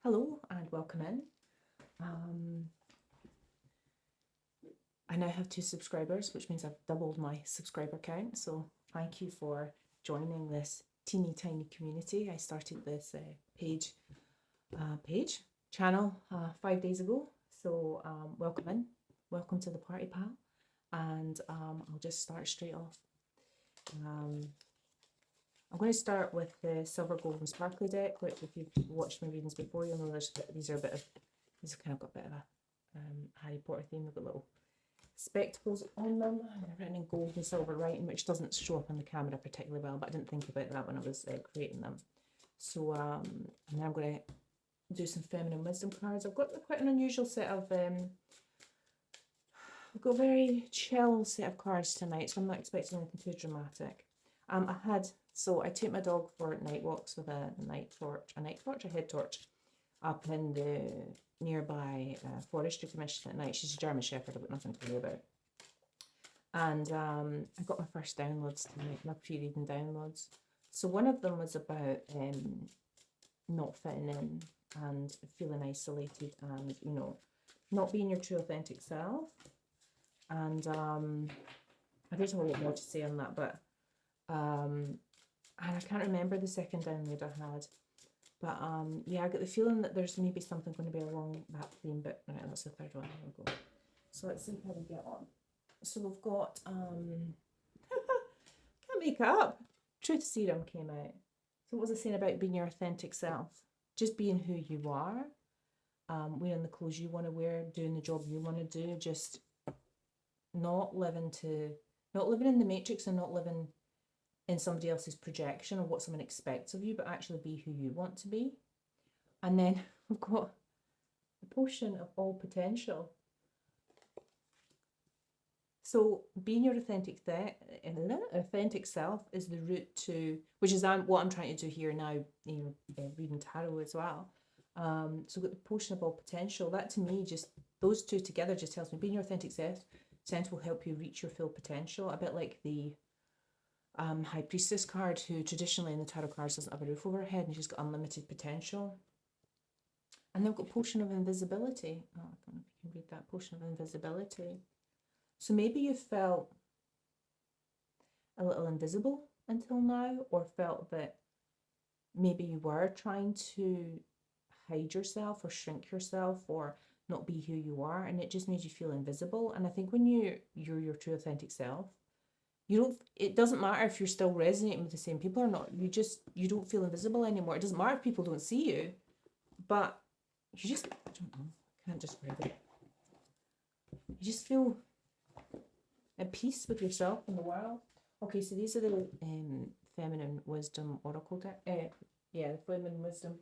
Hello and welcome in. Um, I now have 2 subscribers, which means I've doubled my subscriber count. So thank you for joining this teeny tiny community. I started this channel 5 days ago. So welcome in, welcome to the party, pal. And I'll just start straight off. I'm going to start with the Silver, Gold and Sparkly deck, which if you've watched my readings before, you'll know these have kind of got a bit of a Harry Potter theme. They've got little spectacles on them. They're written in gold and silver writing, which doesn't show up on the camera particularly well, but I didn't think about that when I was creating them. So and then I'm going to do some feminine wisdom cards. I've got quite an unusual set of I've got a very chill set of cards tonight, so I'm not expecting anything too dramatic. I take my dog for night walks with a head torch, up in the nearby forestry commission at night. She's a German Shepherd, I've got nothing to worry about. And I got my first downloads tonight, my pre-reading downloads. So one of them was about not fitting in and feeling isolated and, not being your true authentic self. And there's a whole lot more to say on that, but and I can't remember the second download I had. But yeah, I get the feeling that there's maybe something going to be along that theme, but right, that's the third one. Here we go. So let's see how we get on. So we've got can't make it up. Truth Serum came out. So what was I saying about being your authentic self? Just being who you are, wearing the clothes you want to wear, doing the job you want to do, just not living in the matrix and not living in somebody else's projection of what someone expects of you, but actually be who you want to be. And then we've got the potion of all potential. So being your authentic self is the route to, which is what I'm trying to do here now, reading tarot as well. So we've got the potion of all potential. That to me, just those two together just tells me being your authentic self will help you reach your full potential. A bit like the High Priestess card, who traditionally in the tarot cards doesn't have a roof over her head and she's got unlimited potential. And they've got Potion of Invisibility. Oh, I don't know if you can read that. Potion of Invisibility. So maybe you felt a little invisible until now, or felt that maybe you were trying to hide yourself or shrink yourself or not be who you are, and it just made you feel invisible. And I think when you're your true authentic self, it doesn't matter if you're still resonating with the same people or not. You don't feel invisible anymore. It doesn't matter if people don't see you, but you just, I don't know, I can't describe it. You just feel at peace with yourself and the world. Okay, so these are the Feminine Wisdom Oracle deck. The Feminine Wisdom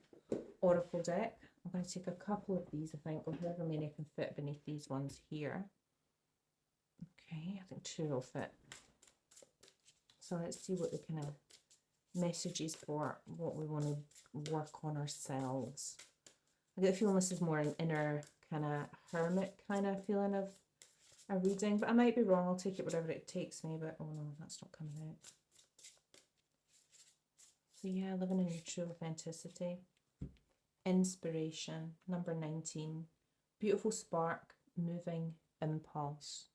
Oracle deck. I'm going to take a couple of these, I think, or however many I can fit beneath these ones here. Okay, I think 2 will fit. So let's see what the kind of messages for what we want to work on ourselves. I get a feeling this is more an inner kind of hermit kind of feeling of a reading, but I might be wrong. I'll take it whatever it takes me, but oh no, that's not coming out. So yeah, living in your true authenticity. Inspiration, number 19. Beautiful spark, moving impulse.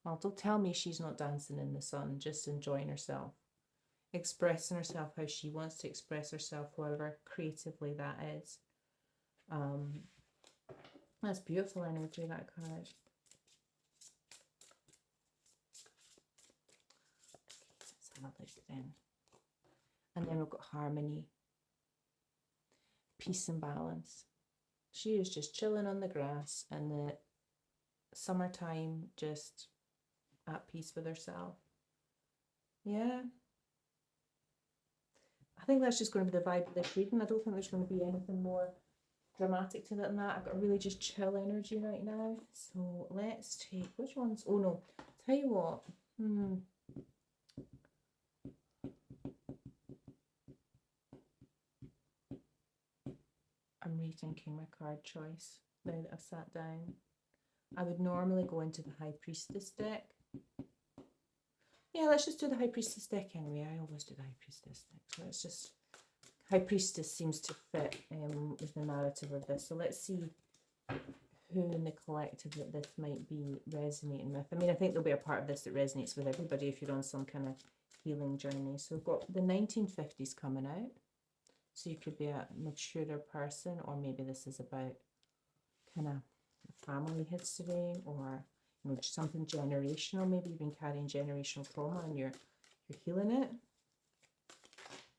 Well, don't tell me she's not dancing in the sun, just enjoying herself. Expressing herself how she wants to express herself, however creatively that is. That's beautiful energy, that card. Let's have a look then. And then we've got harmony, peace and balance. She is just chilling on the grass in the summertime, just at peace with herself. Yeah. I think that's just going to be the vibe of this reading. I don't think there's going to be anything more dramatic to it than that. I've got a really just chill energy right now. So let's take, which ones? Oh no, tell you what. I'm rethinking my card choice now that I've sat down. I would normally go into the High Priestess deck. Yeah, let's just do the High Priestess deck anyway. I always do the High Priestess deck. So let's just High Priestess seems to fit with the narrative of this. So let's see who in the collective that this might be resonating with. I mean, I think there'll be a part of this that resonates with everybody if you're on some kind of healing journey. So we've got the 1950s coming out. So you could be a maturer person, or maybe this is about kind of family history, or something generational. Maybe you've been carrying generational trauma and you're healing it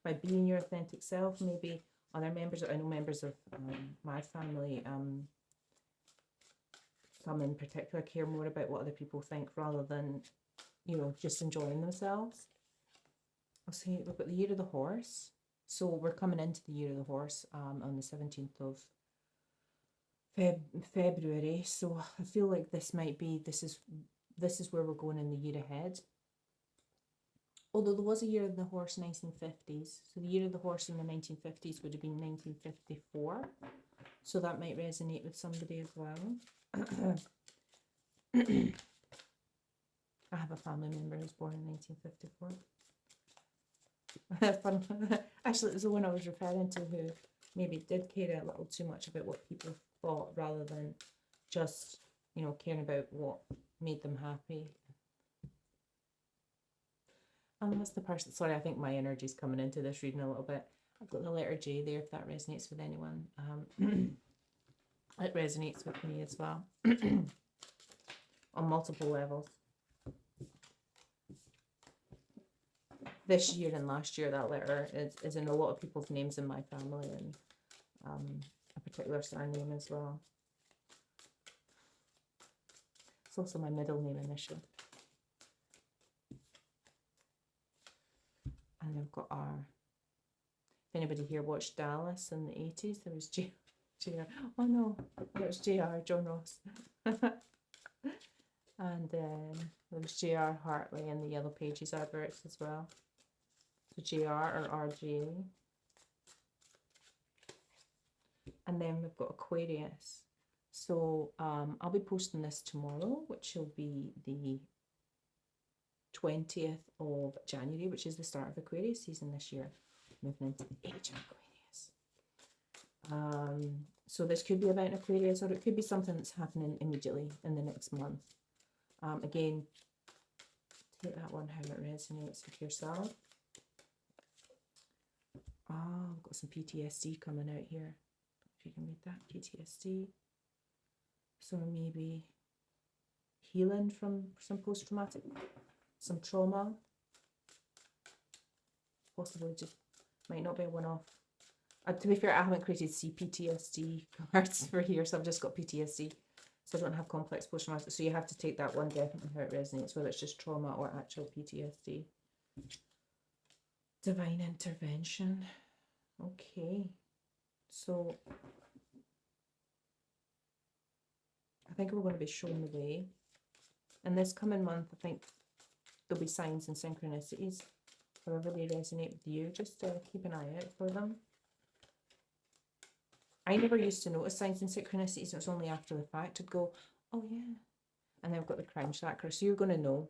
by being your authentic self. Maybe other members, I know members of my family, some in particular care more about what other people think rather than, just enjoying themselves. I'll say we've got the Year of the Horse. So we're coming into the Year of the Horse on the 17th of February. So I feel like this is where we're going in the year ahead. Although there was a Year of the Horse 1950s. So the Year of the Horse in the 1950s would have been 1954. So that might resonate with somebody as well. I have a family member who's born in 1954. Fun. Actually, it was the one I was referring to who maybe did care a little too much about what people thought rather than just, caring about what made them happy. And that's the person. Sorry, I think my energy's coming into this reading a little bit. I've got the letter J there if that resonates with anyone. It resonates with me as well on multiple levels. This year and last year, that letter is in a lot of people's names in my family, and a particular surname as well. It's also my middle name initial. And we've got our, if anybody here watched Dallas in the 80s, there was JR. Oh no, there's JR, John Ross. And then there was JR Hartley in the Yellow Pages adverts as well. So JR or RJ. And then we've got Aquarius. So I'll be posting this tomorrow, which will be the 20th of January, which is the start of Aquarius season this year. Moving into the age of Aquarius. So this could be about an Aquarius, or it could be something that's happening immediately in the next month. Again, take that one how it resonates with yourself. I've got some PTSD coming out here. If you can read that, PTSD. So maybe healing from some post-traumatic, some trauma. Possibly just might not be a one-off. To be fair, I haven't created CPTSD cards for here, so I've just got PTSD. So I don't have complex post-traumatic. So you have to take that one definitely how it resonates, whether it's just trauma or actual PTSD. Divine intervention. Okay. So I think we're going to be shown the way. And this coming month, I think there'll be signs and synchronicities. However they resonate with you, just keep an eye out for them. I never used to notice signs and synchronicities. It was only after the fact I'd go, oh yeah. And then I've got the crown chakra. So you're going to know.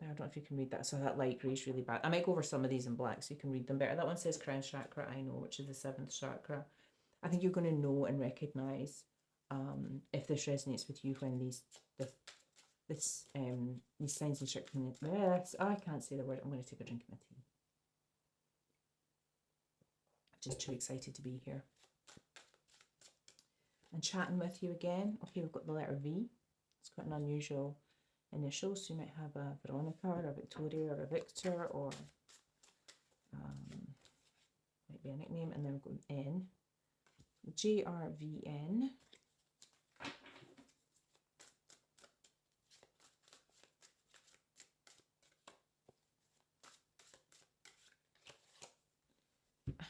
I don't know if you can read that. So that light grey is really bad. I might go over some of these in black so you can read them better. That one says crown chakra, I know, which is the 7th chakra. I think you're going to know and recognise if this resonates with you when these signs and synchronicities. I can't say the word. I'm going to take a drink of my tea. I'm just too excited to be here and chatting with you again. Okay, we've got the letter V. It's got an unusual initial, so you might have a Veronica or a Victoria or a Victor, or might be a nickname. And then we've got an N, JRVN.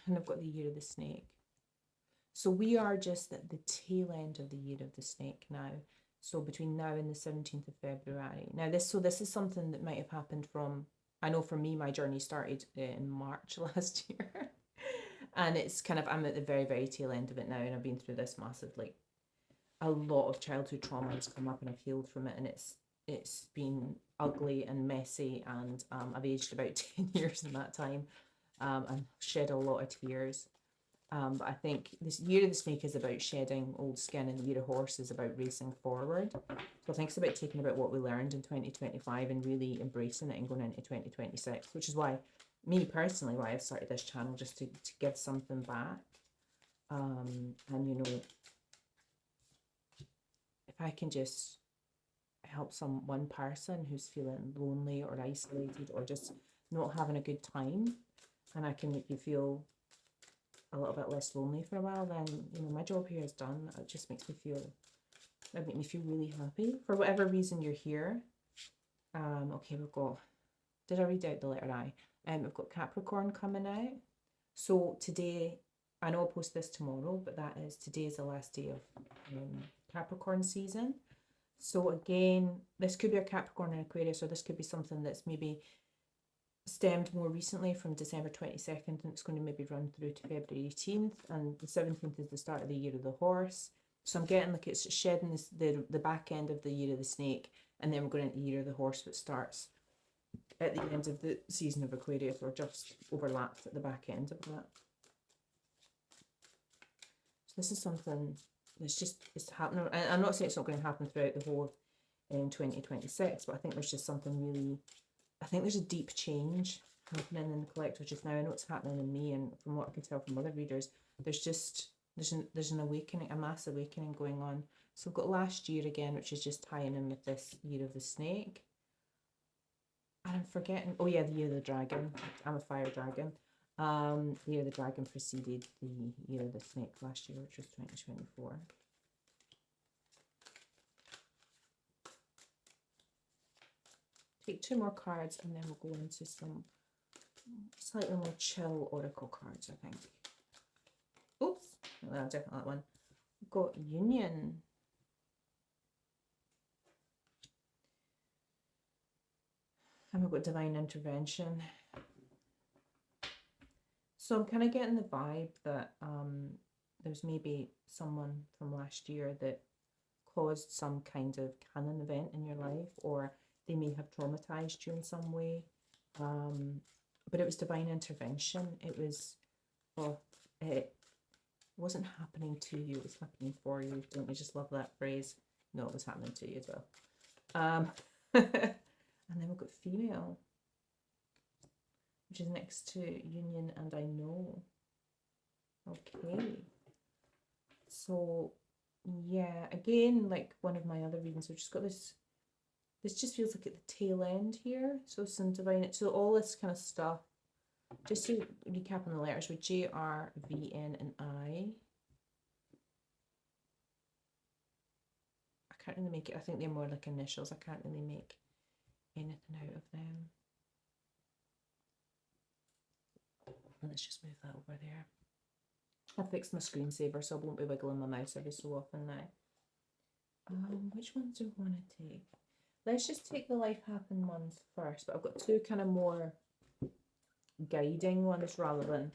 And I've got the Year of the Snake. So we are just at the tail end of the Year of the Snake now. So between now and the 17th of February. Now this is something that might have happened from, I know for me, my journey started in March last year. And it's kind of, I'm at the very, very tail end of it now. And I've been through this massive, like, a lot of childhood trauma has come up and I've healed from it. And it's been ugly and messy. And I've aged about 10 years in that time. And shed a lot of tears. But I think this Year of the Snake is about shedding old skin, and the Year of Horse is about racing forward. So I think it's about taking about what we learned in 2025 and really embracing it and going into 2026, which is why, me personally, why I've started this channel, just to give something back. And you know, if I can just help one person who's feeling lonely or isolated or just not having a good time, and I can make you feel a little bit less lonely for a while, then you know my job here is done. It just makes me feel, it makes me feel really happy for whatever reason you're here. Okay, we've got, did I read out the letter I? We've got Capricorn coming out. So today, I know I'll post this tomorrow, but today is the last day of Capricorn season. So again, this could be a Capricorn and Aquarius, or this could be something that's maybe stemmed more recently from December 22nd, and it's going to maybe run through to February 18th, and the 17th is the start of the Year of the Horse. So I'm getting like it's shedding the back end of the Year of the Snake, and then we're going into the Year of the Horse, which starts at the end of the season of Aquarius, or just overlaps at the back end of that. So this is something that's it's happening. I'm not saying it's not going to happen throughout the whole 2026, but I think there's just something really, I think there's a deep change happening in the collective just now. I know it's happening in me, and from what I can tell from other readers, there's an awakening, a mass awakening going on. So we've got last year again, which is just tying in with this Year of the Snake. And I'm forgetting, oh yeah, the Year of the Dragon. I'm a fire dragon. The Year of the Dragon preceded the Year of the Snake last year, which was 2024. Take 2 more cards, and then we'll go into some slightly more chill oracle cards, I think. Oops, well, definitely that one. We've got Union. And we've got Divine Intervention. So I'm kind of getting the vibe that there's maybe someone from last year that caused some kind of canon event in your life, or they may have traumatized you in some way. But it was divine intervention. It was, well, it wasn't happening to you, it was happening for you. Don't we just love that phrase? No, it was happening to you as well. And then we've got female, which is next to Union and I know. Okay. So, yeah, again, like one of my other readings, we've just got this just feels like at the tail end here. So some divine, so all this kind of stuff, just to recap on the letters with J, R, V, N, and I can't really make it, I think they're more like initials. I can't really make anything out of them. Let's just move that over there. I fixed my screensaver, so I won't be wiggling my mouse every so often now. Which ones do I want to take? Let's just take the Life Happen ones first, but I've got 2 kind of more guiding ones rather than,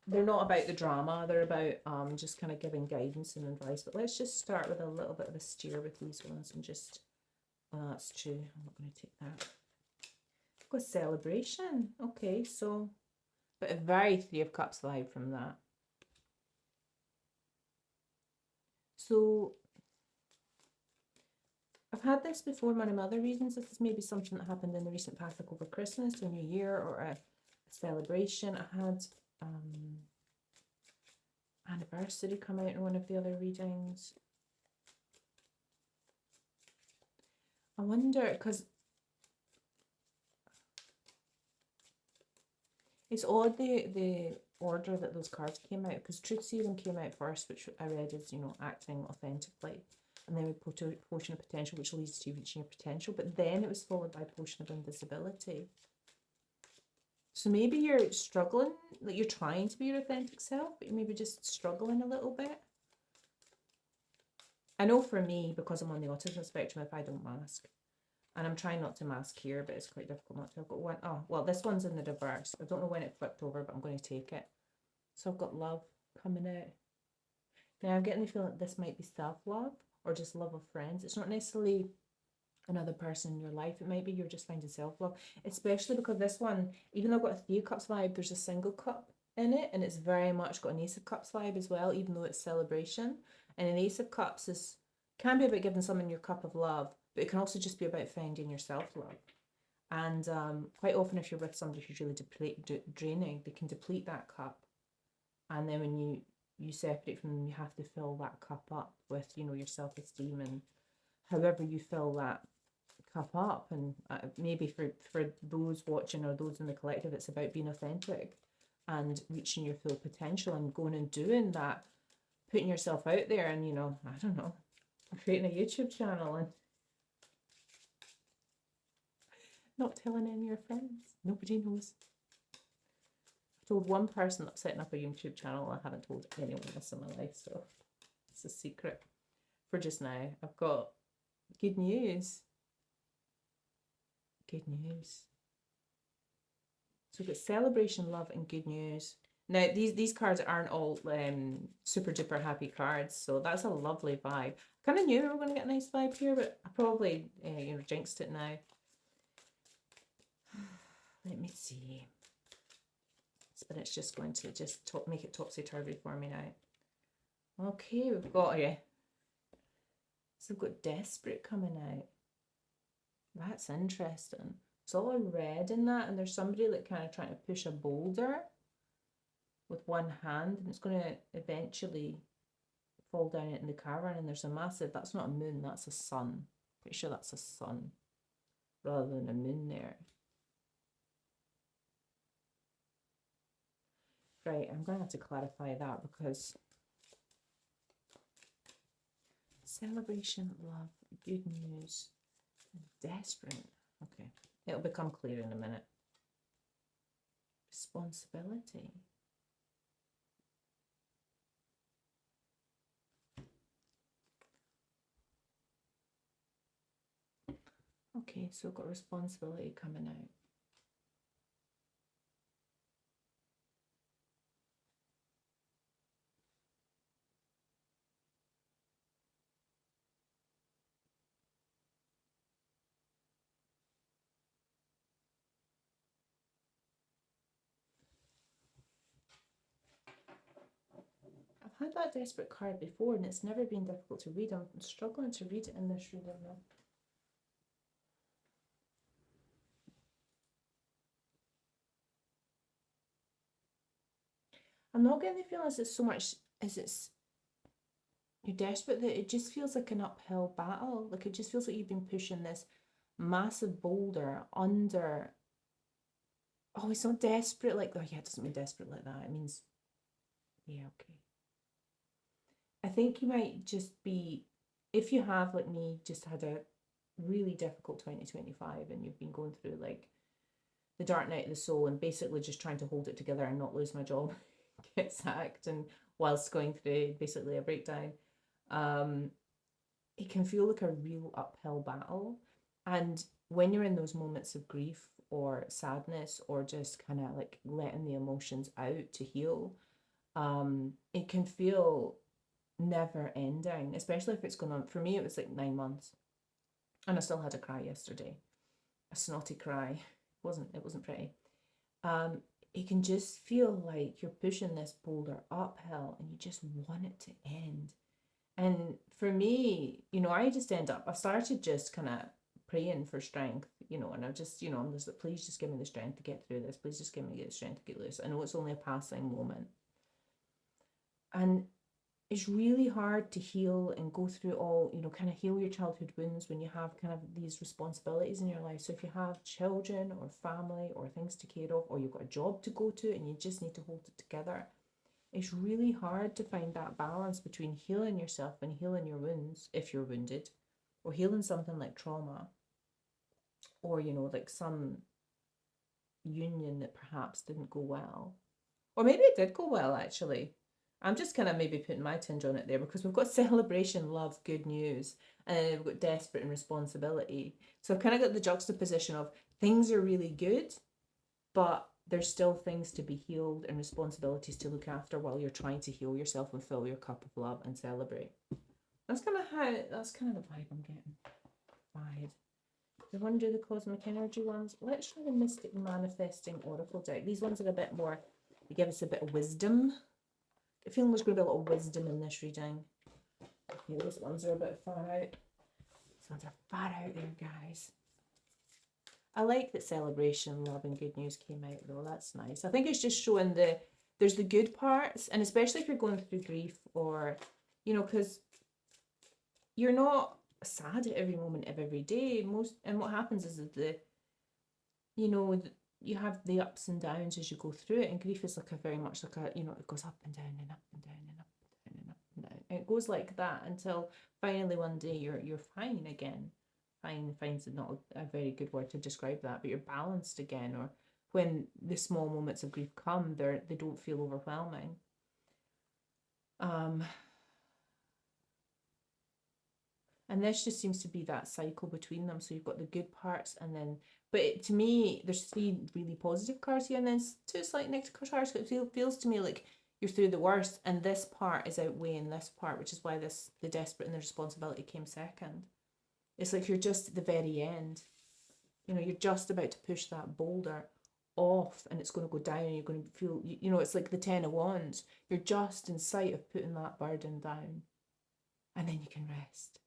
they're not about the drama, they're about just kind of giving guidance and advice. But let's just start with a little bit of a steer with these ones and just, oh, that's true, I'm not going to take that. I've got Celebration. Okay, so, but a very 3 of Cups vibe from that. So I've had this before in one of my other readings. This is maybe something that happened in the recent past, like over Christmas or New Year, or a celebration. I had anniversary come out in one of the other readings. I wonder, because it's odd the order that those cards came out, because Truth Serum came out first, which I read as, you know, acting authentically, and then we put a Potion of Potential, which leads to reaching your potential, but then it was followed by Potion of Invisibility. So maybe you're struggling, like you're trying to be your authentic self, but you're maybe just struggling a little bit. I know for me, because I'm on the autism spectrum, if I don't mask, and I'm trying not to mask here, but it's quite difficult not to. I've got one, oh, well, this one's in the reverse. I don't know when it flipped over, but I'm going to take it. So I've got Love coming out. Now I'm getting the feeling that this might be self-love or just love of friends. It's not necessarily another person in your life. It might be you're just finding self-love, especially because this one, even though I've got a 3 of Cups vibe, there's a single cup. in it, and it's very much got an Ace of Cups vibe as well, even though it's celebration. And an Ace of Cups is can be about giving someone your cup of love, but it can also just be about finding your self love. And quite often, if you're with somebody who's really draining, they can deplete that cup, and then when you separate from them, you have to fill that cup up with your self esteem and however you fill that cup up. And maybe for those watching or those in the collective, it's about being authentic and reaching your full potential and going and doing that, putting yourself out there, and I don't know, creating a YouTube channel and not telling any of your friends. Nobody knows. I've told one person that I'm setting up a YouTube channel. I haven't told anyone else in my life, so it's a secret for just now. I've got good news. Good news. So we've got celebration, love, and good news. Now, these cards aren't all super duper happy cards, so that's a lovely vibe. Kind of knew we were going to get a nice vibe here, but I probably jinxed it now. Let me see. Spirit's just going to make it topsy-turvy for me now. Okay, we've got so we've got desperate coming out. That's interesting. It's all red in that, and there's somebody like kind of trying to push a boulder with one hand, and it's going to eventually fall down into the cavern, and there's a massive, that's not a moon, that's a sun. Pretty sure that's a sun rather than a moon there. Right, I'm going to have to clarify that because celebration, love, good news, desperate. Okay, it'll become clear in a minute. Responsibility. Okay, so we've got responsibility coming out. I've had that desperate card before and it's never been difficult to read. I'm struggling to read it in this reading now. I'm not getting the feeling as it's so much as it's you're desperate, that it just feels like an uphill battle. Like it just feels like you've been pushing this massive boulder under. Oh, it's not desperate like, oh yeah, it doesn't mean desperate like that. It means, yeah, okay. I think you might just be, if you have, like me, just had a really difficult 2025 and you've been going through like the dark night of the soul and basically just trying to hold it together and not lose my job, get sacked, and whilst going through basically a breakdown, it can feel like a real uphill battle. And when you're in those moments of grief or sadness or just kind of like letting the emotions out to heal, it can feel never ending, especially if it's going on. For me, it was like 9 months, and I still had a cry yesterday, a snotty cry. It wasn't pretty. It can just feel like you're pushing this boulder uphill, and you just want it to end. And for me, I just I've started just kind of praying for strength, and I just, I'm just like, please just give me the strength to get through this. Please just give me the strength to get loose. I know it's only a passing moment. And it's really hard to heal and go through all, kind of heal your childhood wounds when you have kind of these responsibilities in your life. So if you have children or family or things to care of, or you've got a job to go to and you just need to hold it together, it's really hard to find that balance between healing yourself and healing your wounds if you're wounded, or healing something like trauma, or, like some union that perhaps didn't go well. Or maybe it did go well, actually. I'm just kind of maybe putting my tinge on it there because we've got celebration, love, good news, and then we've got desperate and responsibility. So I've kind of got the juxtaposition of things are really good, but there's still things to be healed and responsibilities to look after while you're trying to heal yourself and fill your cup of love and celebrate. That's kind of the vibe I'm getting. Vibe. We want to do the cosmic energy ones. Let's try the Mystic Manifesting Oracle deck. These ones are a bit more They give us a bit of wisdom. I feel there's going to be a lot of wisdom in this reading. Okay, those ones are a bit far out. These ones are far out there, guys. I like that celebration, love, and good news came out though. That's nice. I think it's just showing there's the good parts, and especially if you're going through grief, or because you're not sad at every moment of every day. And what happens is that you have the ups and downs as you go through it, and grief is like a very much like a it goes up and down and up and down and up and down and up and down. And it goes like that until finally one day you're fine again. Fine's not a very good word to describe that, but you're balanced again, or when the small moments of grief come, they don't feel overwhelming. And this just seems to be that cycle between them. So you've got the good parts, and then, to me, there's 3 really positive cards here, and then 2 slight negative cards. It feels to me like you're through the worst, and this part is outweighing this part, which is why the desperate and the responsibility came second. It's like you're just at the very end. You're just about to push that boulder off, and it's going to go down, and you're going to feel, it's like the 10 of Wands. You're just in sight of putting that burden down, and then you can rest.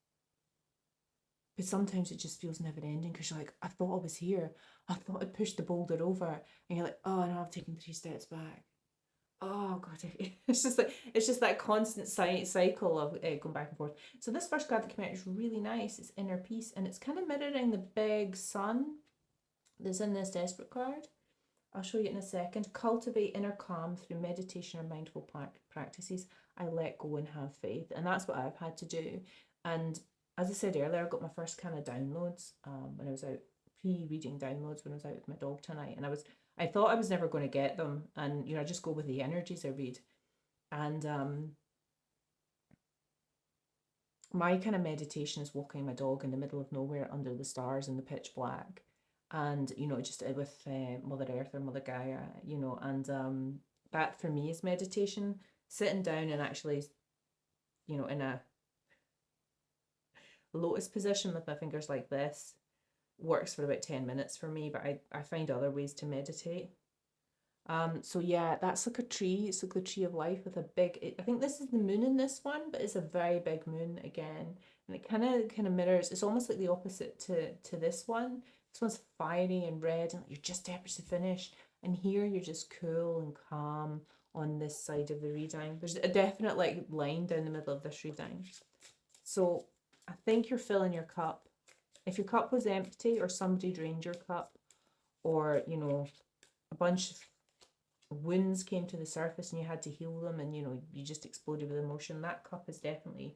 But sometimes it just feels never ending, because you're like, I thought I was here. I thought I'd pushed the boulder over, and you're like, oh no, I've taken 3 steps back. Oh god, it's just that constant cycle of going back and forth. So this first card that came out is really nice. It's Inner Peace, and it's kind of mirroring the big sun that's in this desperate card. I'll show you in a second. Cultivate inner calm through meditation or mindful practices. I let go and have faith, and that's what I've had to do. And as I said earlier, I got my first kind of downloads when I was out, pre-reading downloads when I was out with my dog tonight, and I thought I was never going to get them, and I just go with the energies I read. And my kind of meditation is walking my dog in the middle of nowhere under the stars in the pitch black, and just with Mother Earth or Mother Gaia, and that for me is meditation. Sitting down and actually, in a lotus position with my fingers like this works for about 10 minutes for me, but I find other ways to meditate. So yeah, that's like a tree. It's like the tree of life with a big, I think this is the moon in this one, but it's a very big moon again. And it kind of mirrors, it's almost like the opposite to this one. This one's fiery and red, and you're just desperate to finish. And here you're just cool and calm on this side of the reading. There's a definite like line down the middle of this reading. So I think you're filling your cup. If your cup was empty, or somebody drained your cup, or a bunch of wounds came to the surface and you had to heal them, and you just exploded with emotion, that cup is definitely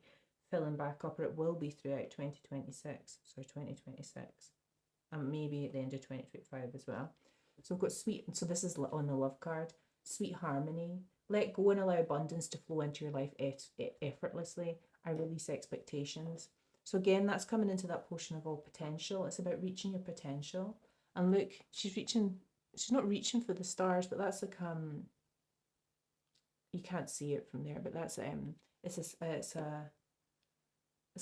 filling back up, or it will be throughout 2026. Sorry, 2026, and maybe at the end of 2025 as well. So we've got sweet, so this is on the love card, sweet harmony. Let go and allow abundance to flow into your life effortlessly. I release expectations. So again, that's coming into that portion of all potential. It's about reaching your potential. And look, she's not reaching for the stars, but that's like you can't see it from there, but that's it's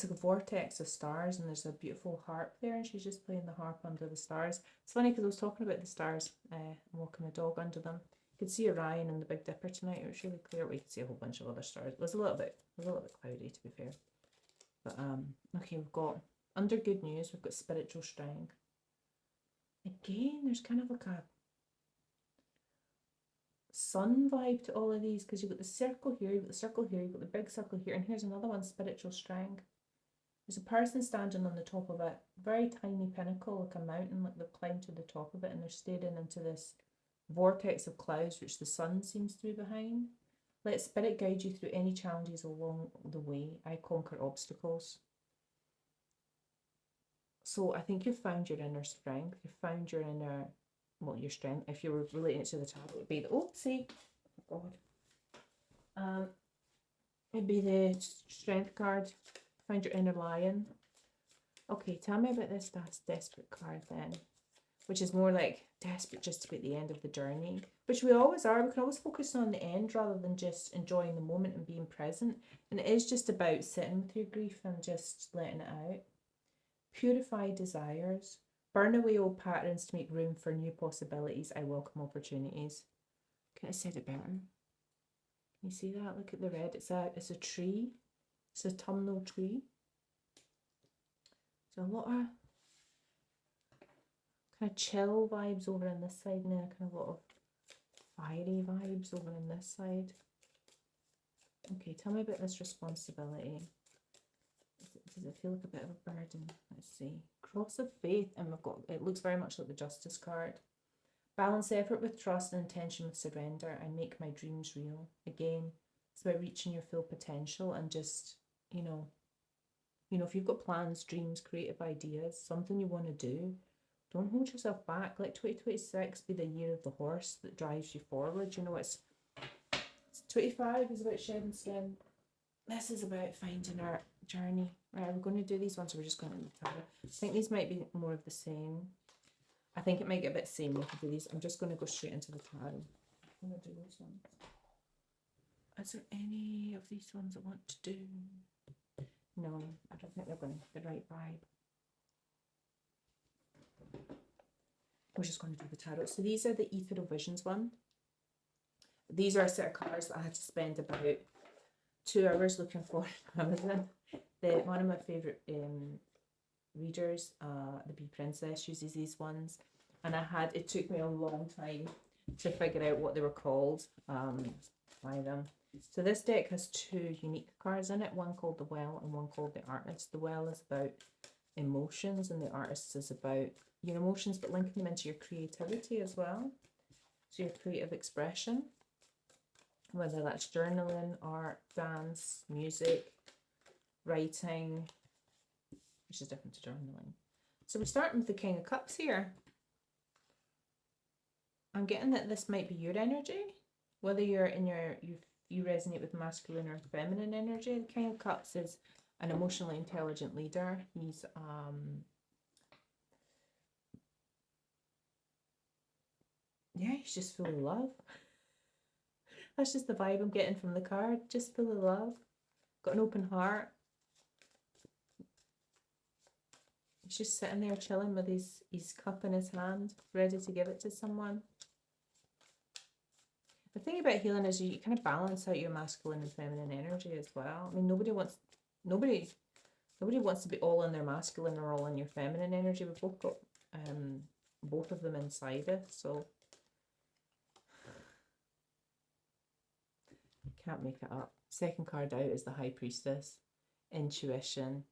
like a vortex of stars, and there's a beautiful harp there, and she's just playing the harp under the stars. It's funny because I was talking about the stars, and walking the dog under them. You could see Orion and the Big Dipper tonight. It was really clear. We could see a whole bunch of other stars. It was a little bit cloudy, to be fair. But okay, we've got under good news, we've got spiritual strength. Again, there's kind of like a sun vibe to all of these, because you've got the circle here, you've got the circle here, you've got the big circle here, and here's another one, spiritual strength. There's a person standing on the top of a very tiny pinnacle, like a mountain, like they've climbed to the top of it, and they're staring into this vortex of clouds, which the sun seems to be behind. Let spirit guide you through any challenges along the way. I conquer obstacles. So I think you've found your inner strength. You've found your inner, your strength. If you were relating it to the tarot, it would be the, oh God. It'd be the strength card. Find your inner lion. Okay, tell me about this desperate card then, which is more like desperate just to be at the end of the journey, which we always are. We can always focus on the end rather than just enjoying the moment and being present. And it is just about sitting with your grief and just letting it out. Purify desires. Burn away old patterns to make room for new possibilities. I welcome opportunities. Could have said it better. Can you see that? Look at the red. It's a tree. It's a autumnal tree. So a lot of kind of chill vibes over on this side now, kind of a lot of fiery vibes over on this side. Okay, tell me about this responsibility. Does it feel like a bit of a burden? Let's see. Cross of Faith, and we've got, it looks very much like the Justice card. Balance effort with trust and intention with surrender, and make my dreams real. Again, it's about reaching your full potential and just, you know, if you've got plans, dreams, creative ideas, something you want to do, don't hold yourself back. Let 2026 be the year of the horse that drives you forward. You know, it's 25 is about shedding skin. This is about finding our journey. Right, we're going to do these ones, so we're just going to tarot. I think these might be more of the same. I think it might get a bit samey if we do these. I'm just going to go straight into the tarot. I'm going to do those ones. Is there any of these ones I want to do? No, I don't think they're going to get the right vibe. We're just going to do the tarot. So these are the Ethereal Visions one. These are a set of cards that I had to spend about 2 hours looking for on Amazon. One of my favourite readers, the Bee Princess, uses these ones, and it took me a long time to figure out what they were called by them. So this deck has 2 unique cards in it, one called the Well and one called the Artist. The Well is about emotions and the Artist is about your emotions, but linking them into your creativity as well. So your creative expression, whether that's journaling, art, dance, music, writing, which is different to journaling. So we're starting with the King of Cups here. I'm getting that this might be your energy, whether you're in you resonate with masculine or feminine energy. The King of Cups is an emotionally intelligent leader. He's he's just full of love. That's just the vibe I'm getting from the card. Just full of love. Got an open heart. He's just sitting there chilling with his cup in his hand, ready to give it to someone. The thing about healing is you kind of balance out your masculine and feminine energy as well. I mean, nobody wants to be all in their masculine or all in your feminine energy. We've both got both of them inside us, so can't make it up. Second card out is the High Priestess, intuition.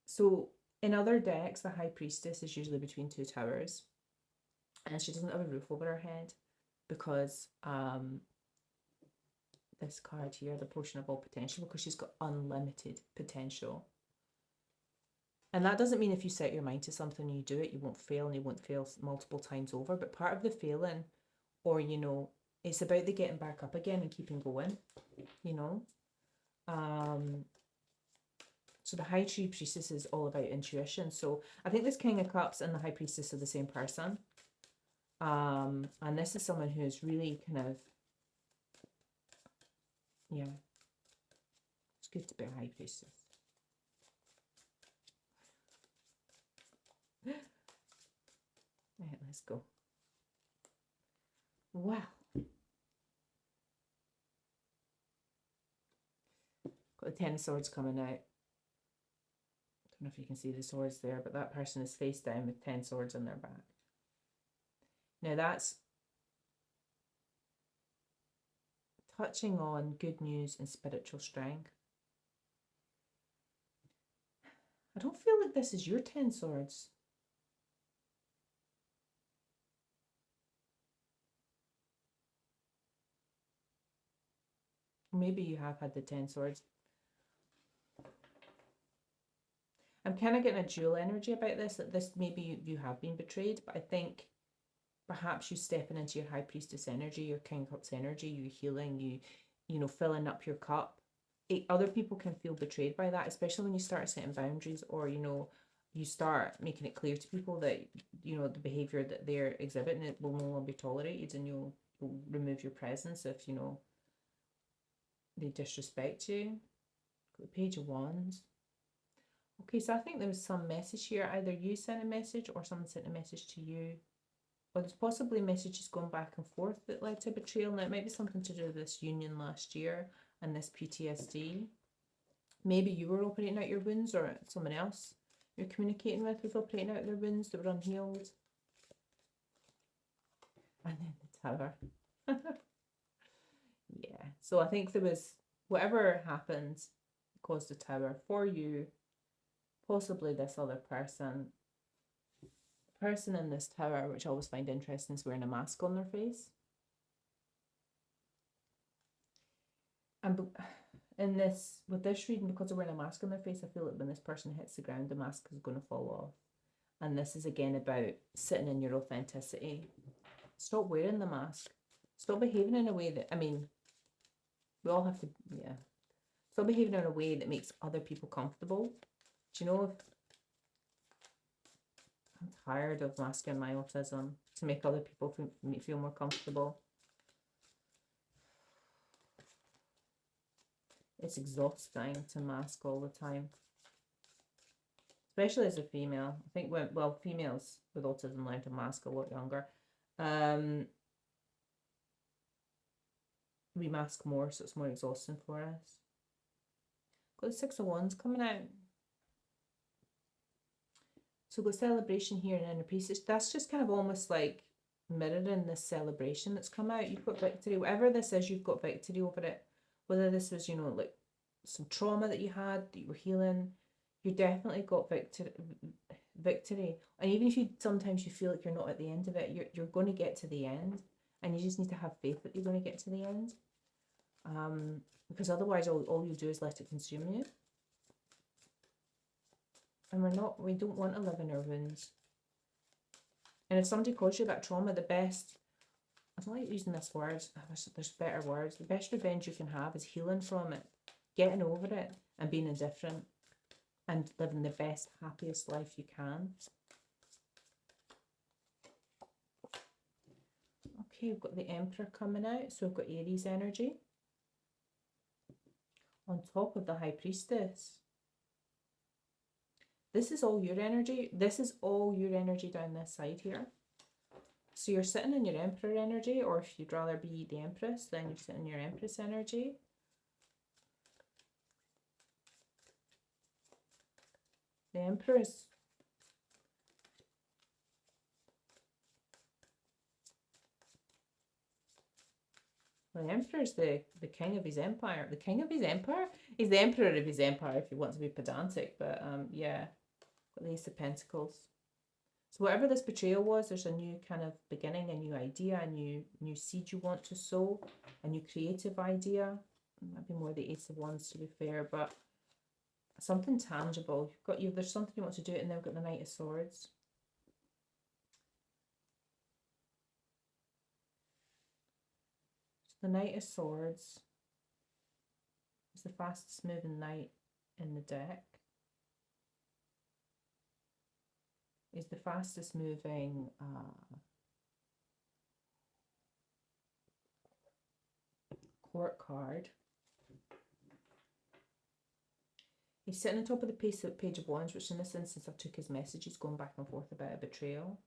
So in other decks, the High Priestess is usually between 2 towers, and she doesn't have a roof over her head because this card here, the Potion of All Potential, because she's got unlimited potential. And that doesn't mean if you set your mind to something and you do it, you won't fail, and you won't fail multiple times over. But part of the failing, or, it's about the getting back up again and keeping going, So the High Tree Priestess is all about intuition. So I think this King of Cups and the High Priestess are the same person. And this is someone who's really kind of, it's good to be a High Priestess. Right, let's go. Wow. Got the Ten of Swords coming out. Don't know if you can see the swords there, but that person is face down with 10 swords on their back. Now that's touching on good news and spiritual strength. I don't feel like this is your 10 swords. Maybe you have had the 10 swords. I'm kind of getting a dual energy about this, that this maybe you have been betrayed, but I think perhaps you stepping into your High Priestess energy, your King of Cups energy, you healing, you filling up your cup. Other people can feel betrayed by that, especially when you start setting boundaries, or you start making it clear to people that the behavior that they're exhibiting, it will no longer be tolerated, and you'll remove your presence if they disrespect you. Got the Page of Wands. Okay, so I think there was some message here. Either you sent a message or someone sent a message to you. Or there's possibly messages going back and forth that led to betrayal. Now, it might be something to do with this union last year and this PTSD. Maybe you were operating out your wounds, or someone else you're communicating with was operating out their wounds that were unhealed. And then the Tower. Yeah, so I think there was whatever happened caused the Tower for you, possibly this other person. The person in this tower, which I always find interesting, is wearing a mask on their face. And in this, with this reading, because they're wearing a mask on their face, I feel like when this person hits the ground, the mask is going to fall off. And this is again about sitting in your authenticity. Stop wearing the mask. Stop behaving in a way that, I mean, we all have to, yeah. Stop behaving in a way that makes other people comfortable. Do you know, if I'm tired of masking my autism to make other people feel more comfortable. It's exhausting to mask all the time. Especially as a female. I think when, well, females with autism learn to mask a lot younger. We mask more, so it's more exhausting for us. Got the Six of Wands coming out. So we've got celebration here and inner peace. That's just kind of almost like mirroring this celebration that's come out. You've got victory. Whatever this is, you've got victory over it. Whether this was, you know, like some trauma that you had that you were healing, you definitely got victory. And even if you sometimes you feel like you're not at the end of it, you're going to get to the end, and you just need to have faith that you're going to get to the end. Because otherwise all you do is let it consume you. And we don't want to live in our wounds. And if somebody caused you that trauma, the best, I don't like using this word, there's better words. The best revenge you can have is healing from it, getting over it, and being indifferent, and living the best, happiest life you can. Okay, we've got the Emperor coming out, so we've got Aries energy. On top of the High Priestess. This is all your energy. This is all your energy down this side here. So you're sitting in your Emperor energy, or if you'd rather be the Empress, then you're sitting in your Empress energy. The Empress. Well, the Emperor is the king of his empire. The king of his empire? He's the emperor of his empire if you want to be pedantic, but yeah. Got the Ace of Pentacles. So whatever this betrayal was, there's a new kind of beginning, a new idea, a new seed you want to sow, a new creative idea. Maybe more the Ace of Wands to be fair, but something tangible. There's something you want to do, and then we've got the Knight of Swords. The Knight of Swords is the fastest moving knight in the deck. Is the fastest moving court card. He's sitting on top of the Page of Wands, which in this instance I've took his messages going back and forth about a betrayal.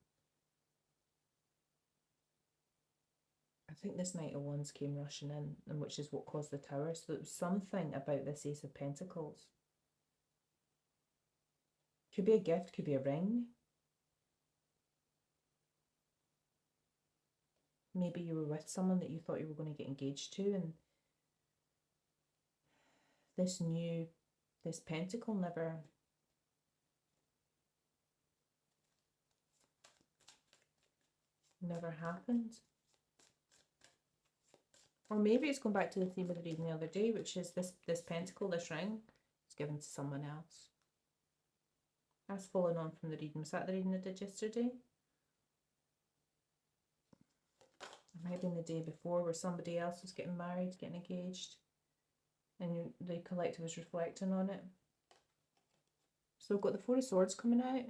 I think this Knight of Wands came rushing in, and which is what caused the Tower. So there was something about this Ace of Pentacles. Could be a gift, could be a ring. Maybe you were with someone that you thought you were going to get engaged to, and this pentacle never happened. Or maybe it's going back to the theme of the reading the other day, which is this pentacle, this ring, is given to someone else. That's following on from the reading. Was that the reading I did yesterday? It might have been the day before, where somebody else was getting married, getting engaged, and the collective was reflecting on it. So we've got the Four of Swords coming out,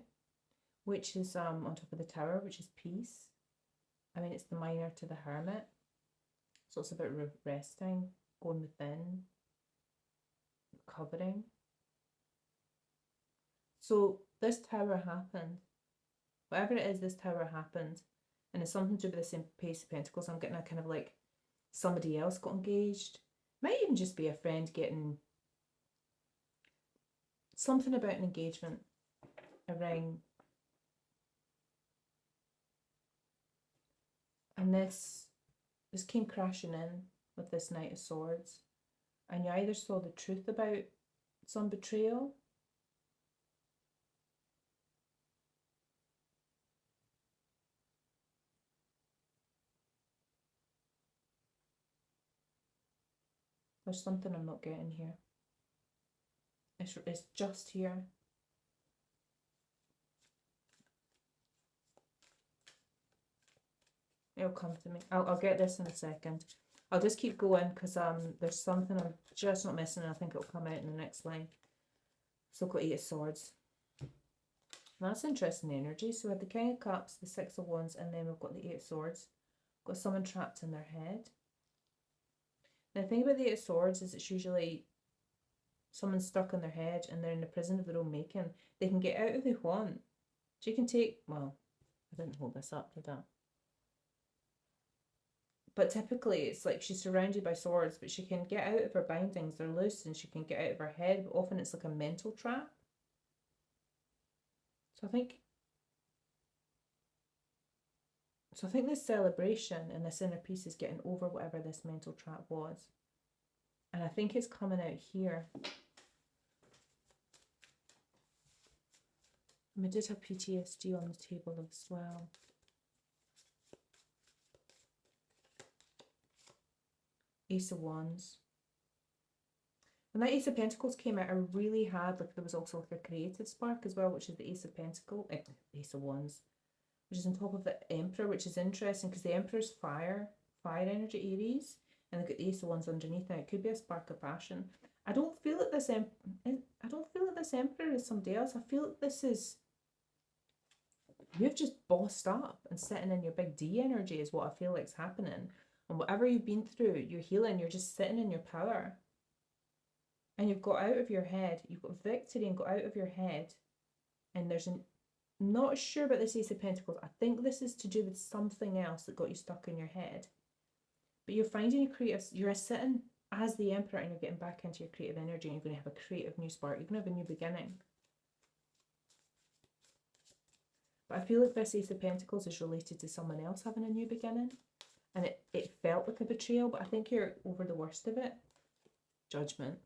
which is on top of the Tower, which is peace. I mean, it's the minor to the Hermit. So it's about resting, going within, recovering. So this tower happened. Whatever it is, this tower happened. And it's something to do with the same Page of Pentacles. I'm getting a kind of like somebody else got engaged. Might even just be a friend getting something about an engagement, a ring. And this came crashing in with this Knight of Swords. And you either saw the truth about some betrayal, there's something I'm not getting here. It's just here. It'll come to me. I'll get this in a second. I'll just keep going because there's something I'm just not missing and I think it'll come out in the next line. So I've got 8 of Swords. That's interesting energy. So we have the King of Cups, the 6 of Wands, and then we've got the 8 of Swords. We've got someone trapped in their head. Now the thing about the 8 of Swords is it's usually someone stuck in their head and they're in a prison of their own making. They can get out if they want. So you can take, well, I didn't hold this up, did I? But typically it's like she's surrounded by swords, but she can get out of her bindings. They're loose and she can get out of her head, but often it's like a mental trap. So I think this celebration and this inner peace is getting over whatever this mental trap was. And I think it's coming out here. And we did have PTSD on the table as well. Ace of Wands. When that Ace of Pentacles came out, I really had, like, there was also like a creative spark as well, which is the Ace of Pentacles, Ace of Wands, which is on top of the Emperor, which is interesting because the Emperor's fire energy, Aries, and they've got the Ace of Wands underneath now. It could be a spark of passion. I don't feel like this Emperor is somebody else. I feel like this is, you've just bossed up and sitting in your big D energy is what I feel like's happening. And whatever you've been through, you're healing, you're just sitting in your power. And you've got out of your head, you've got victory and got out of your head. And there's not sure about this Ace of Pentacles. I think this is to do with something else that got you stuck in your head. But you're finding your creative, you're sitting as the Emperor and you're getting back into your creative energy and you're going to have a creative new spark. You're going to have a new beginning. But I feel like this Ace of Pentacles is related to someone else having a new beginning. And it felt like a betrayal, but I think you're over the worst of it. Judgment.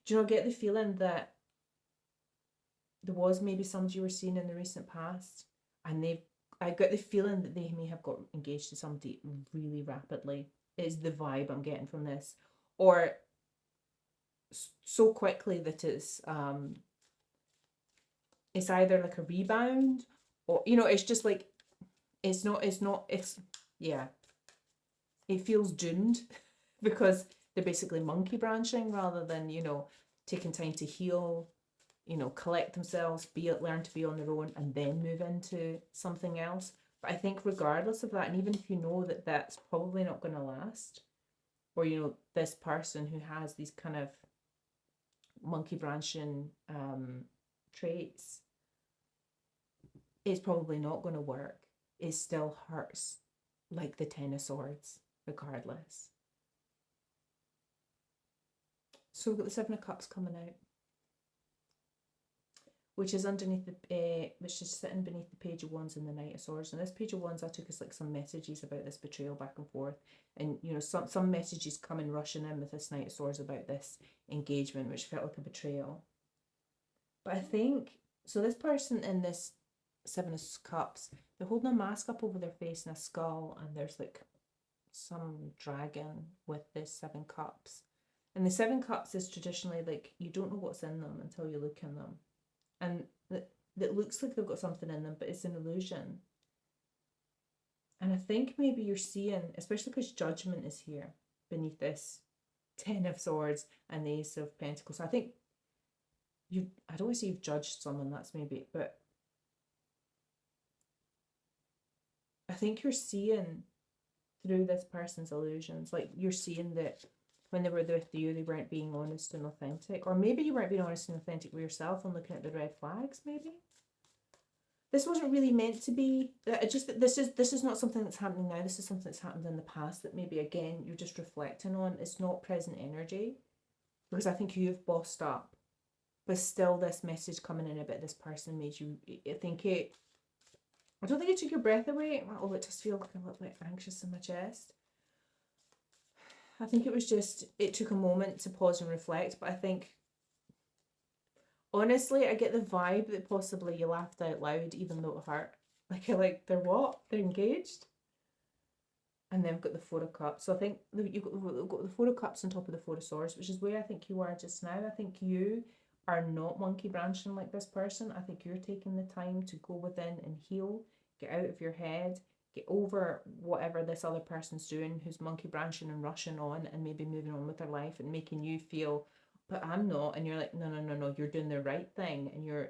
Do you not get the feeling that there was maybe somebody you were seeing in the recent past and I got the feeling that they may have got engaged to somebody really rapidly, is the vibe I'm getting from this. Or so quickly that it's either like a rebound or, you know, it's just like, it's yeah, it feels doomed because they're basically monkey branching rather than, you know, taking time to heal, you know, collect themselves, learn to be on their own and then move into something else. But I think regardless of that, and even if you know that that's probably not going to last, or, you know, this person who has these kind of monkey branching traits is probably not going to work, it still hurts like the Ten of Swords regardless. So we've got the Seven of Cups coming out, which is underneath which is sitting beneath the Page of Wands and the Knight of Swords. And this Page of Wands I took as like some messages about this betrayal back and forth, and, you know, some messages coming rushing in with this Knight of Swords about this engagement, which felt like a betrayal. But I think so. This person in this Seven of Cups, they're holding a mask up over their face and a skull, and there's like some dragon with this 7 cups. And the 7 cups is traditionally like, you don't know what's in them until you look in them. And it looks like they've got something in them, but it's an illusion. And I think maybe you're seeing, especially because Judgment is here beneath this 10 of Swords and the Ace of Pentacles. So I think I don't want to say you've judged someone, that's maybe, but I think you're seeing through this person's illusions. Like, you're seeing that when they were with you, they weren't being honest and authentic. Or maybe you weren't being honest and authentic with yourself and looking at the red flags, maybe. This wasn't really meant to be. This is not something that's happening now. This is something that's happened in the past that maybe again you're just reflecting on. It's not present energy, because I think you've bossed up, but still this message coming in about this person made you. I don't think it took your breath away. Oh, it just feels like a little bit anxious in my chest. I think it was just it took a moment to pause and reflect, but I think. Honestly, I get the vibe that possibly you laughed out loud even though it hurt. Like, you're like, they're what? They're engaged? And then I've got the Four of Cups. So I think you've got the Four of Cups on top of the Four of Swords, which is where I think you are just now. I think you are not monkey branching like this person. I think you're taking the time to go within and heal, get out of your head, get over whatever this other person's doing who's monkey branching and rushing on and maybe moving on with their life and making you feel, but I'm not. And you're like, no, you're doing the right thing, and you're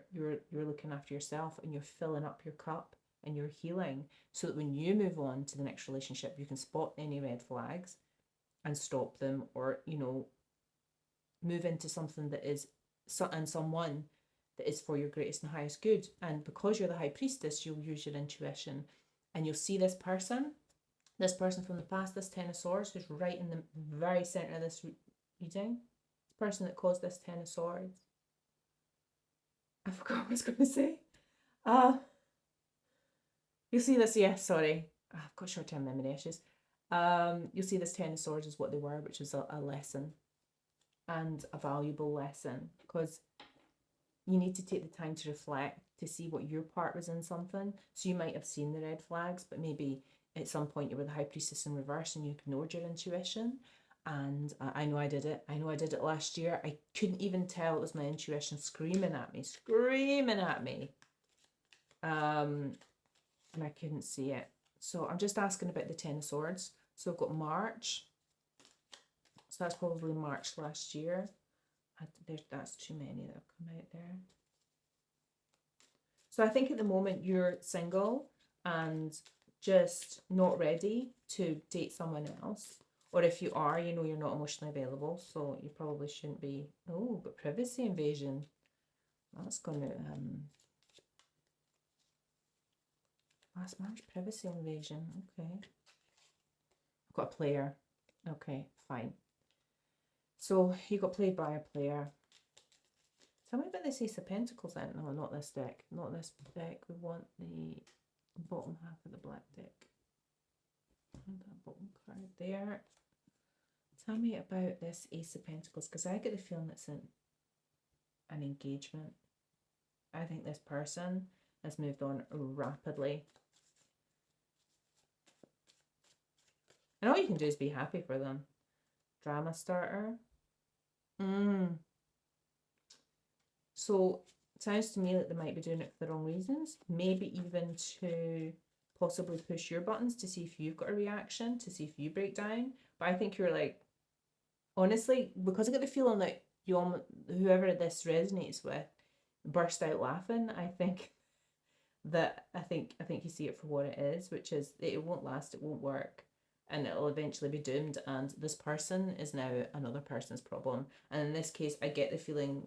looking after yourself, and you're filling up your cup, and you're healing, so that when you move on to the next relationship, you can spot any red flags and stop them, or move into something that is and someone that is for your greatest and highest good. And because you're the High Priestess, you'll use your intuition, and you'll see this person from the past, this Ten of Swords, who's right in the very center of this reading. Person that caused this Ten of Swords. I forgot what I was going to say. You'll see this, sorry. I've got short-term memory issues. You'll see this Ten of Swords is what they were, which is a lesson, and a valuable lesson, because you need to take the time to reflect, to see what your part was in something. So you might have seen the red flags, but maybe at some point you were the High Priestess in reverse and you ignored your intuition. And I know I did it. I know I did it last year. I couldn't even tell it was my intuition screaming at me. And I couldn't see it. So I'm just asking about the Ten of Swords. So I've got March. So that's probably March last year. That's too many that have come out there. So I think at the moment you're single and just not ready to date someone else. Or if you are, you're not emotionally available, so you probably shouldn't be. Oh, but privacy invasion. That's going to... Last March, privacy invasion. Okay. I've got a player. Okay, fine. So you got played by a player. Tell me about this Ace of Pentacles then. No, not this deck. Not this deck. We want the bottom half of the black deck. And that bottom card there. Tell me about this Ace of Pentacles, because I get the feeling it's an engagement. I think this person has moved on rapidly. And all you can do is be happy for them. Drama starter. So it sounds to me like they might be doing it for the wrong reasons. Maybe even to possibly push your buttons to see if you've got a reaction, to see if you break down. But I think you're like, honestly, because I get the feeling that whoever this resonates with burst out laughing. I think you see it for what it is, which is it won't last, it won't work, and it'll eventually be doomed. And this person is now another person's problem. And in this case, I get the feeling,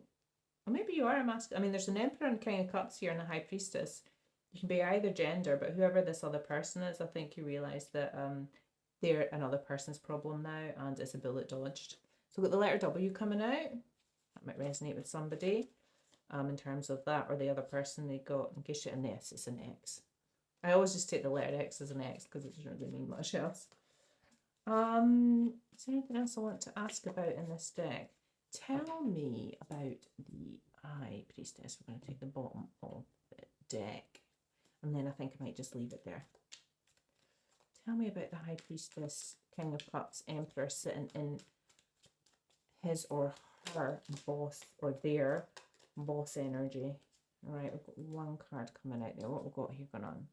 or maybe you are a master. I mean, there's an Emperor and King of Cups here and a High Priestess. You can be either gender, but whoever this other person is, I think you realise that they're another person's problem now, and it's a bullet dodged. So we've got the letter W coming out. That might resonate with somebody in terms of that, or the other person they got, in case you're an S, it's an X. I always just take the letter X as an X because it doesn't really mean much else. Is there anything else I want to ask about in this deck? Tell me about the High Priestess. We're going to take the bottom of the deck, and then I think I might just leave it there. Tell me about the High Priestess, King of Cups, Emperor sitting in his or her boss, or their boss energy. All right, we've got one card coming out there. What we've got here going on?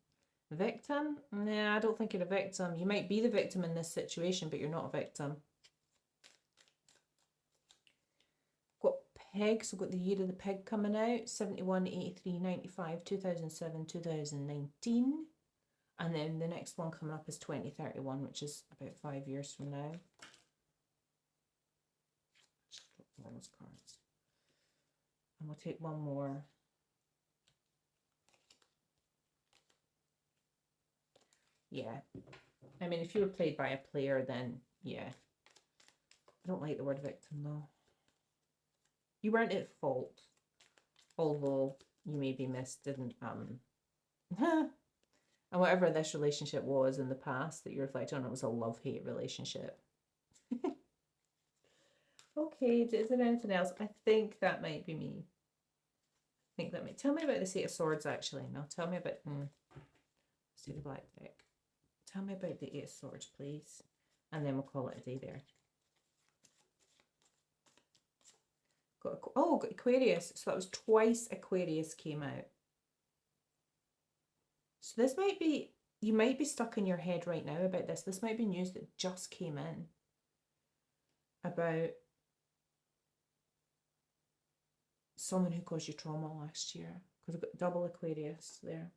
Victim? Nah, I don't think you're a victim. You might be the victim in this situation, but you're not a victim. Got Peg, so we've got the year of the pig coming out. 71, 83, 95, 2007, 2019. And then the next one coming up is 2031, which is about 5 years from now. all those cards. And we'll take one more. Yeah. I mean, if you were played by a player, then yeah. I don't like the word victim, though. You weren't at fault. Although you maybe didn't, and whatever this relationship was in the past that you reflect on, it was a love-hate relationship. Okay, is there anything else? I think that might be me. I think that might. Tell me about the Eight of Swords, actually. Now, tell me about. Let's do the black deck. Tell me about the Eight of Swords, please. And then we'll call it a day there. Got Aquarius. So that was twice Aquarius came out. So this might be, you might be stuck in your head right now about this. This might be news that just came in about someone who caused you trauma last year. Because I've got double Aquarius there.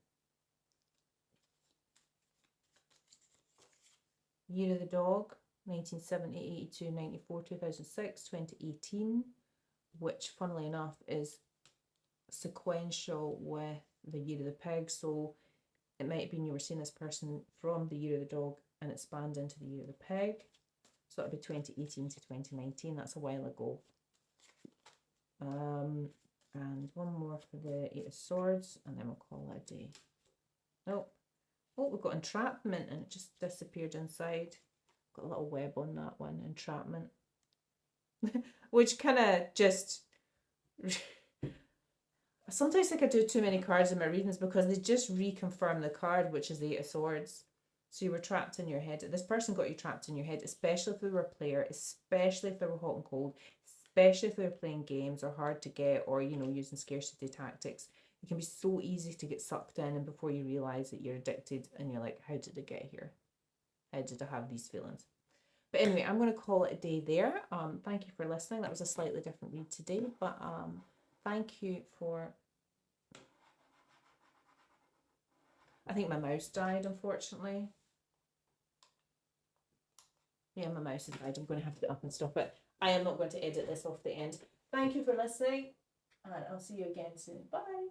Year of the Dog, 1970, 82, 94, 2006, 2018, which funnily enough is sequential with the Year of the Pig. So it might have been you were seeing this person from the Year of the Dog and it spanned into the Year of the Pig. So that'd be 2018 to 2019. That's a while ago. And one more for the Eight of Swords, and then we'll call it a day. Nope. Oh, we've got entrapment, and it just disappeared inside. Got a little web on that one, entrapment. Which kind of just... Sometimes I think I do too many cards in my readings because they just reconfirm the card, which is the Eight of Swords. So you were trapped in your head. This person got you trapped in your head, especially if they were a player, especially if they were hot and cold, especially if they were playing games or hard to get or, you know, using scarcity tactics. It can be so easy to get sucked in, and before you realise that you're addicted and you're like, how did I get here? How did I have these feelings? But anyway, I'm going to call it a day there. Thank you for listening. That was a slightly different read today, but thank you for... I think my mouse died, unfortunately. Yeah, my mouse has died. I'm going to have to get up and stop it. I am not going to edit this off the end. Thank you for listening, and I'll see you again soon. Bye.